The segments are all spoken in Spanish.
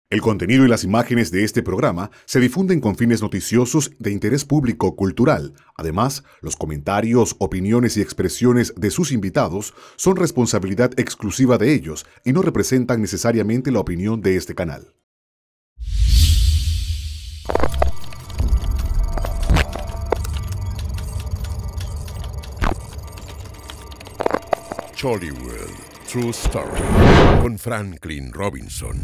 El contenido y las imágenes de este programa se difunden con fines noticiosos de interés público cultural. Además, los comentarios, opiniones y expresiones de sus invitados son responsabilidad exclusiva de ellos y no representan necesariamente la opinión de este canal. Chollywood True Story con Franklin Robinson.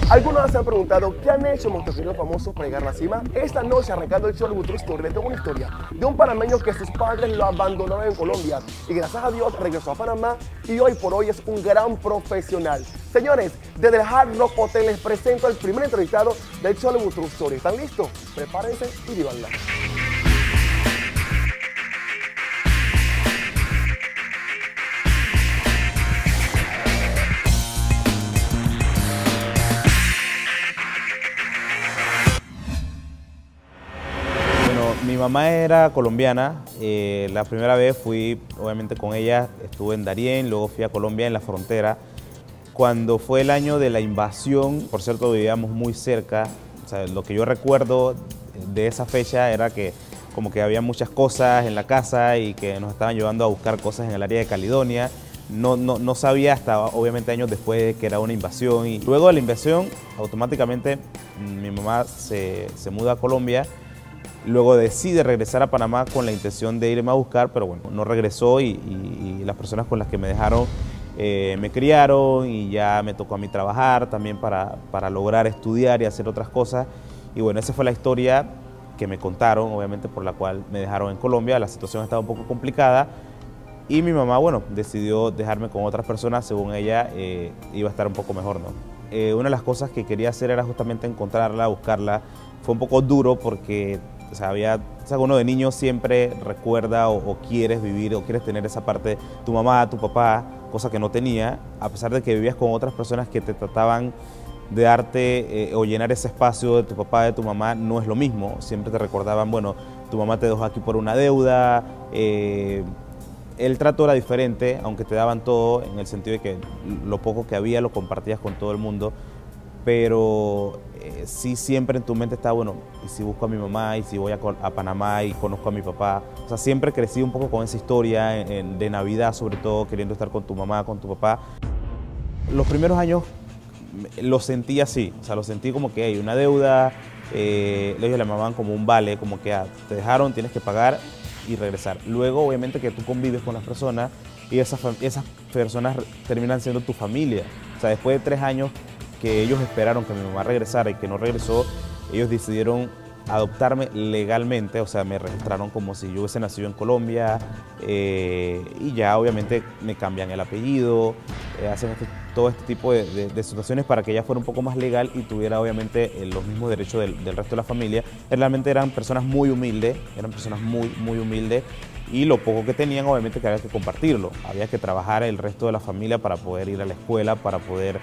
Algunos se han preguntado qué han hecho motocicleros famosos para llegar a la cima. Esta noche, arrancando el Chollywood True Story, les tengo una historia de un panameño que sus padres lo abandonaron en Colombia y gracias a Dios regresó a Panamá y hoy por hoy es un gran profesional. Señores, desde el Hard Rock Hotel les presento al primer entrevistado del Chollywood True Story. ¿Están listos? Prepárense y vívanla. Mi mamá era colombiana, la primera vez fui obviamente con ella, estuve en Darién, luego fui a Colombia en la frontera. Cuando fue el año de la invasión, por cierto vivíamos muy cerca, o sea, lo que yo recuerdo de esa fecha era que como que había muchas cosas en la casa y que nos estaban llevando a buscar cosas en el área de Caledonia. No sabía hasta obviamente años después que era una invasión y luego de la invasión automáticamente mi mamá se muda a Colombia. Luego decide regresar a Panamá con la intención de irme a buscar, pero bueno, no regresó y las personas con las que me dejaron me criaron y ya me tocó a mí trabajar también para lograr estudiar y hacer otras cosas. Y bueno, esa fue la historia que me contaron, obviamente por la cual me dejaron en Colombia. La situación estaba un poco complicada y mi mamá, bueno, decidió dejarme con otras personas, según ella iba a estar un poco mejor, ¿no? Una de las cosas que quería hacer era justamente encontrarla, buscarla. Fue un poco duro porque o sea, uno de niño siempre recuerda o quieres vivir o quieres tener esa parte de tu mamá, tu papá, cosa que no tenía, a pesar de que vivías con otras personas que te trataban de darte o llenar ese espacio de tu papá, de tu mamá, no es lo mismo. Siempre te recordaban, bueno, tu mamá te dejó aquí por una deuda, el trato era diferente, aunque te daban todo, en el sentido de que lo poco que había lo compartías con todo el mundo, pero sí siempre en tu mente está, bueno, y si busco a mi mamá, y si voy a Panamá y conozco a mi papá. O sea, siempre crecí un poco con esa historia de Navidad, sobre todo, queriendo estar con tu mamá, con tu papá. Los primeros años lo sentí así, o sea, lo sentí como que hay una deuda, ellos le llamaban como un vale, como que te dejaron, tienes que pagar y regresar. Luego, obviamente, que tú convives con las personas y esas personas terminan siendo tu familia. O sea, después de 3 años que ellos esperaron que mi mamá regresara y que no regresó, ellos decidieron adoptarme legalmente, o sea, me registraron como si yo hubiese nacido en Colombia y ya obviamente me cambian el apellido, hacen todo este tipo de situaciones para que ella fuera un poco más legal y tuviera obviamente los mismos derechos del resto de la familia. Realmente eran personas muy humildes, muy humildes y lo poco que tenían obviamente que había que compartirlo, había que trabajar el resto de la familia para poder ir a la escuela, para poder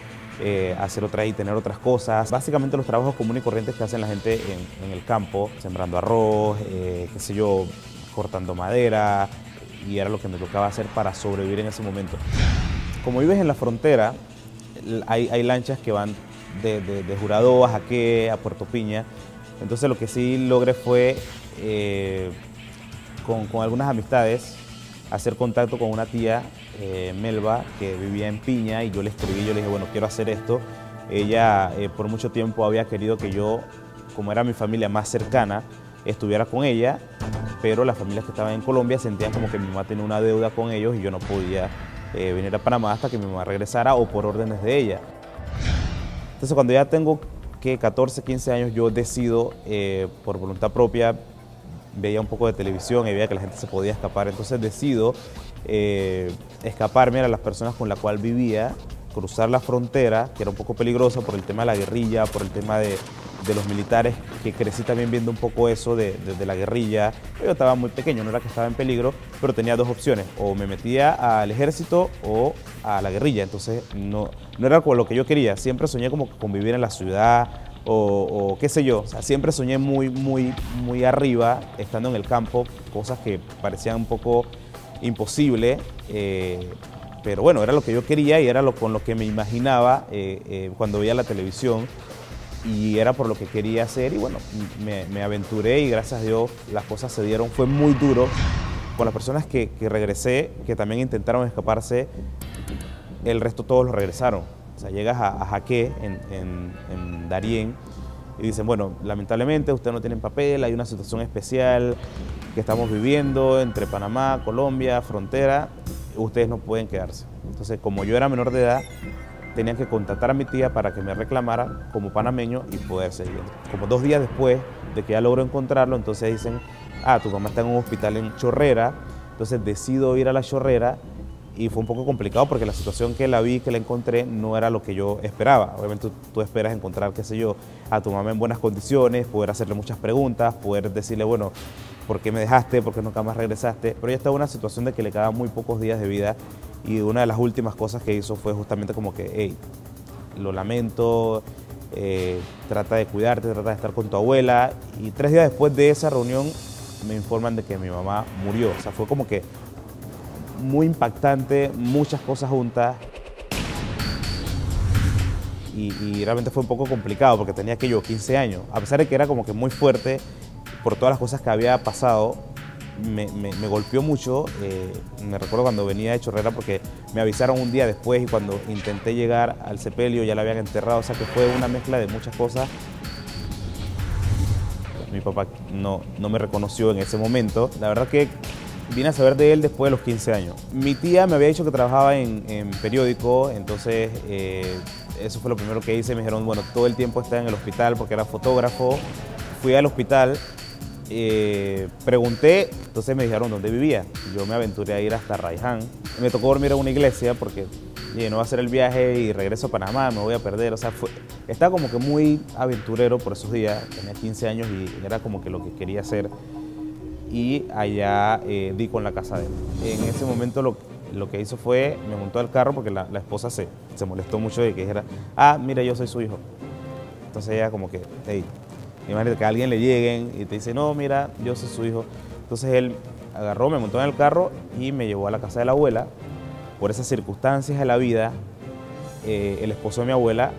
hacer otras y tener otras cosas. Básicamente los trabajos comunes y corrientes que hacen la gente en el campo, sembrando arroz, qué sé yo, cortando madera, y era lo que me tocaba hacer para sobrevivir en ese momento. Como vives en la frontera, hay lanchas que van de Juradó a Jaque, a Puerto Piña, entonces lo que sí logré fue, con algunas amistades, hacer contacto con una tía, Melba, que vivía en Piña, y yo le escribí, yo le dije, bueno, quiero hacer esto. Ella por mucho tiempo había querido que yo, como era mi familia más cercana, estuviera con ella, pero las familias que estaban en Colombia sentían como que mi mamá tenía una deuda con ellos y yo no podía venir a Panamá hasta que mi mamá regresara o por órdenes de ella. Entonces cuando ya tengo 14, 15 años, yo decido por voluntad propia, veía un poco de televisión y veía que la gente se podía escapar, entonces decido escaparme a las personas con las cuales vivía, cruzar la frontera, que era un poco peligrosa por el tema de la guerrilla, por el tema de los militares, que crecí también viendo un poco eso de la guerrilla. Yo estaba muy pequeño, no era que estaba en peligro, pero tenía dos opciones, o me metía al ejército o a la guerrilla, entonces no era con lo que yo quería. Siempre soñé como con vivir en la ciudad, o qué sé yo, o sea, siempre soñé muy arriba, estando en el campo, cosas que parecían un poco imposibles, pero bueno, era lo que yo quería y era con lo que me imaginaba cuando veía la televisión. y era por lo que quería hacer y bueno, me aventuré y gracias a Dios las cosas se dieron. Fue muy duro con las personas que regresé, que también intentaron escaparse, el resto todos los regresaron. O sea, llegas a Jaque, en Darién, y dicen, bueno, lamentablemente ustedes no tienen papel, hay una situación especial que estamos viviendo entre Panamá, Colombia, frontera, ustedes no pueden quedarse. Entonces, como yo era menor de edad, tenían que contactar a mi tía para que me reclamara como panameño y poder seguir. Como 2 días después de que ya logro encontrarlo, entonces dicen, tu mamá está en un hospital en Chorrera, entonces decido ir a la Chorrera y fue un poco complicado porque la situación que la vi, que la encontré, no era lo que yo esperaba. Obviamente tú esperas encontrar, qué sé yo, a tu mamá en buenas condiciones, poder hacerle muchas preguntas, poder decirle, bueno, ¿por qué me dejaste? ¿Por qué nunca más regresaste? Pero ella estaba en una situación de que le quedaban muy pocos días de vida y una de las últimas cosas que hizo fue justamente como que, hey, lo lamento, trata de cuidarte, trata de estar con tu abuela. Y 3 días después de esa reunión me informan de que mi mamá murió. O sea, fue como que muy impactante, muchas cosas juntas. Y realmente fue un poco complicado porque tenía que yo 15 años. A pesar de que era como que muy fuerte por todas las cosas que había pasado, me golpeó mucho. Me recuerdo cuando venía de Chorrera porque me avisaron un día después y cuando intenté llegar al sepelio ya la habían enterrado. O sea que fue una mezcla de muchas cosas. Mi papá no me reconoció en ese momento. La verdad que vine a saber de él después de los 15 años. Mi tía me había dicho que trabajaba en periódico, entonces eso fue lo primero que hice. Me dijeron, bueno, todo el tiempo está en el hospital porque era fotógrafo. Fui al hospital, pregunté, entonces me dijeron dónde vivía. Yo me aventuré a ir hasta Raiján. Me tocó dormir en una iglesia porque no va a hacer el viaje y regreso a Panamá, me voy a perder. O sea, estaba como que muy aventurero por esos días. Tenía 15 años y era como que lo que quería hacer. Y allá di con la casa de él. En ese momento lo que hizo fue, me montó al carro porque la esposa se molestó mucho de que dijera, mira, yo soy su hijo. Entonces ella como que, hey, imagínate que a alguien le lleguen y te dice, no, mira, yo soy su hijo. Entonces él agarró, me montó en el carro y me llevó a la casa de la abuela. Por esas circunstancias de la vida, el esposo de mi abuela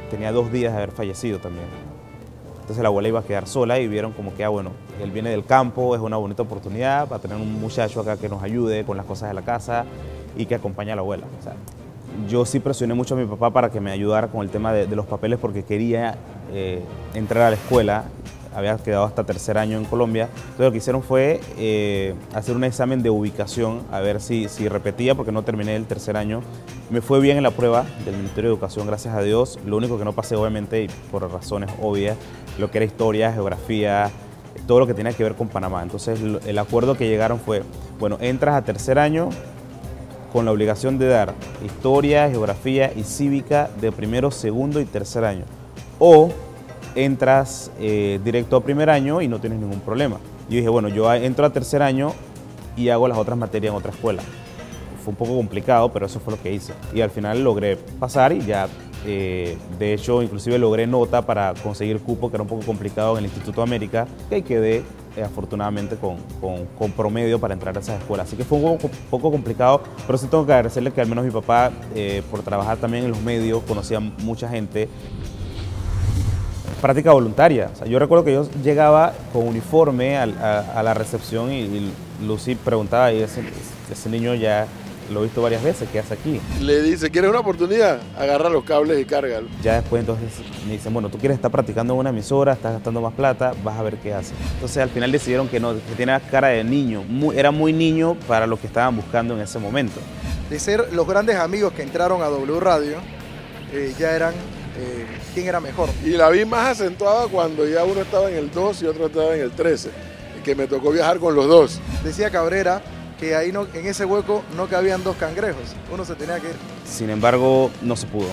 tenía 2 días de haber fallecido también. Entonces la abuela iba a quedar sola y vieron como que, bueno, él viene del campo, es una bonita oportunidad para tener un muchacho acá que nos ayude con las cosas de la casa y que acompañe a la abuela. O sea, yo sí presioné mucho a mi papá para que me ayudara con el tema de los papeles porque quería entrar a la escuela. Había quedado hasta 3er año en Colombia. Entonces lo que hicieron fue hacer un examen de ubicación, a ver si repetía, porque no terminé el 3er año. Me fue bien en la prueba del Ministerio de Educación, gracias a Dios. Lo único que no pasé, obviamente, y por razones obvias, lo que era historia, geografía, todo lo que tenía que ver con Panamá. Entonces el acuerdo que llegaron fue, bueno, entras a 3er año con la obligación de dar historia, geografía y cívica de 1º, 2º y 3er año. O entras directo a 1er año y no tienes ningún problema. Yo dije, bueno, yo entro a 3er año y hago las otras materias en otra escuela. Fue un poco complicado, pero eso fue lo que hice. Y al final logré pasar y ya, de hecho, inclusive logré nota para conseguir cupo, que era un poco complicado en el Instituto de América, que quedé afortunadamente con promedio para entrar a esas escuelas. Así que fue un poco complicado, pero sí tengo que agradecerle que al menos mi papá, por trabajar también en los medios, conocía mucha gente. Práctica voluntaria. O sea, yo recuerdo que yo llegaba con uniforme a la recepción y Lucy preguntaba, y ese niño ya lo he visto varias veces, ¿qué hace aquí? Le dice, ¿quieres una oportunidad? Agarra los cables y cárgalo. Ya después entonces me dicen, bueno, tú quieres estar practicando en una emisora, estás gastando más plata, vas a ver qué hace. Entonces al final decidieron que no, que tenía cara de niño, era muy niño para lo que estaban buscando en ese momento. De ser los grandes amigos que entraron a W Radio, ya eran quién era mejor. Y la vi más acentuada cuando ya uno estaba en el 2 y otro estaba en el 13, que me tocó viajar con los dos. Decía Cabrera que ahí en ese hueco no cabían 2 cangrejos, uno se tenía que ir. Sin embargo, no se pudo.